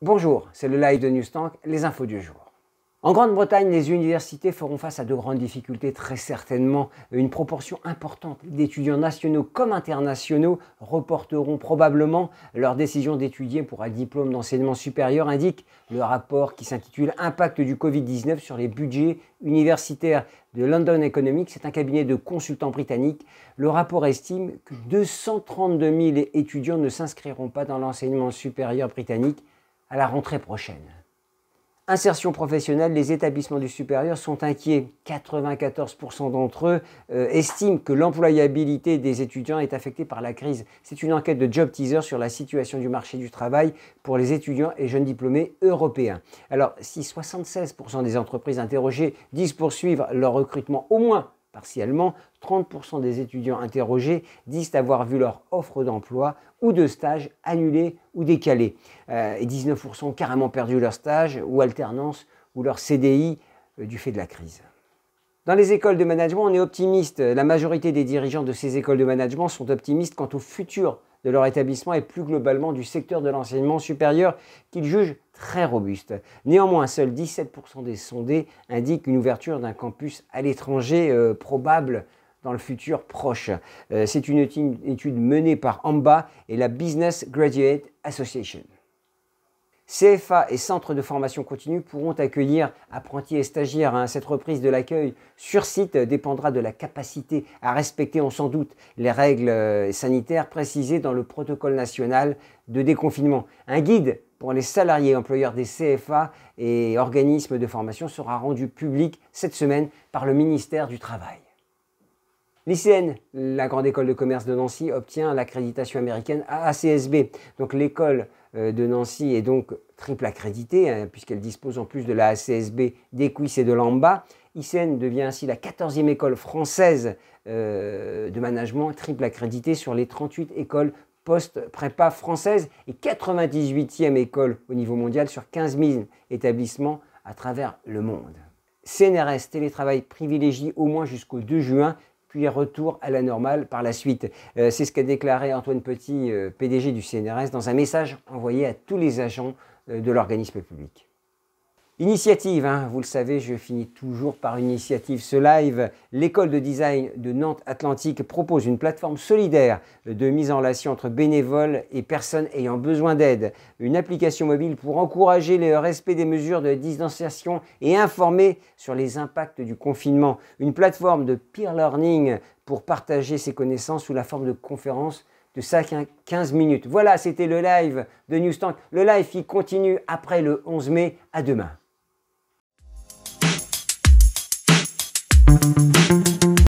Bonjour, c'est le live de Newstank, les infos du jour. En Grande-Bretagne, les universités feront face à de grandes difficultés, très certainement. Une proportion importante d'étudiants nationaux comme internationaux reporteront probablement leur décision d'étudier pour un diplôme d'enseignement supérieur, indique le rapport qui s'intitule « Impact du Covid-19 sur les budgets universitaires » de London Economics. C'est un cabinet de consultants britanniques. Le rapport estime que 232 000 étudiants ne s'inscriront pas dans l'enseignement supérieur britannique à la rentrée prochaine. Insertion professionnelle, les établissements du supérieur sont inquiets. 94% d'entre eux estiment que l'employabilité des étudiants est affectée par la crise. C'est une enquête de Job Teaser sur la situation du marché du travail pour les étudiants et jeunes diplômés européens. Alors, si 76% des entreprises interrogées disent poursuivre leur recrutement au moins partiellement, 30% des étudiants interrogés disent avoir vu leur offre d'emploi ou de stage annulée ou décalée. Et 19% ont carrément perdu leur stage ou alternance ou leur CDI du fait de la crise. Dans les écoles de management, on est optimiste. La majorité des dirigeants de ces écoles de management sont optimistes quant au futur de leur établissement et plus globalement du secteur de l'enseignement supérieur qu'ils jugent très robuste. Néanmoins, seuls 17% des sondés indiquent une ouverture d'un campus à l'étranger probable dans le futur proche. C'est une étude menée par AMBA et la Business Graduate Association. CFA et centres de formation continue pourront accueillir apprentis et stagiaires. Cette reprise de l'accueil sur site dépendra de la capacité à respecter, on s'en doute, les règles sanitaires précisées dans le protocole national de déconfinement. Un guide pour les salariés et employeurs des CFA et organismes de formation sera rendu public cette semaine par le ministère du Travail. L'ICN, la grande école de commerce de Nancy, obtient l'accréditation américaine AACSB. Donc l'école de Nancy est donc triple accréditée, puisqu'elle dispose en plus de la ACSB, d'Equis et de l'AMBA. ICN devient ainsi la 14e école française de management triple accréditée sur les 38 écoles post-prépa françaises et 98e école au niveau mondial sur 15 000 établissements à travers le monde. CNRS, télétravail privilégié au moins jusqu'au 2 juin, puis retour à la normale par la suite. C'est ce qu'a déclaré Antoine Petit, PDG du CNRS, dans un message envoyé à tous les agents de l'organisme public. Initiative, vous le savez, je finis toujours par une initiative. Ce live, l'école de design de Nantes Atlantique propose une plateforme solidaire de mise en relation entre bénévoles et personnes ayant besoin d'aide. Une application mobile pour encourager le respect des mesures de distanciation et informer sur les impacts du confinement. Une plateforme de peer learning pour partager ses connaissances sous la forme de conférences de 5 à 15 minutes. Voilà, c'était le live de Newstank. Le live qui continue après le 11 mai. À demain.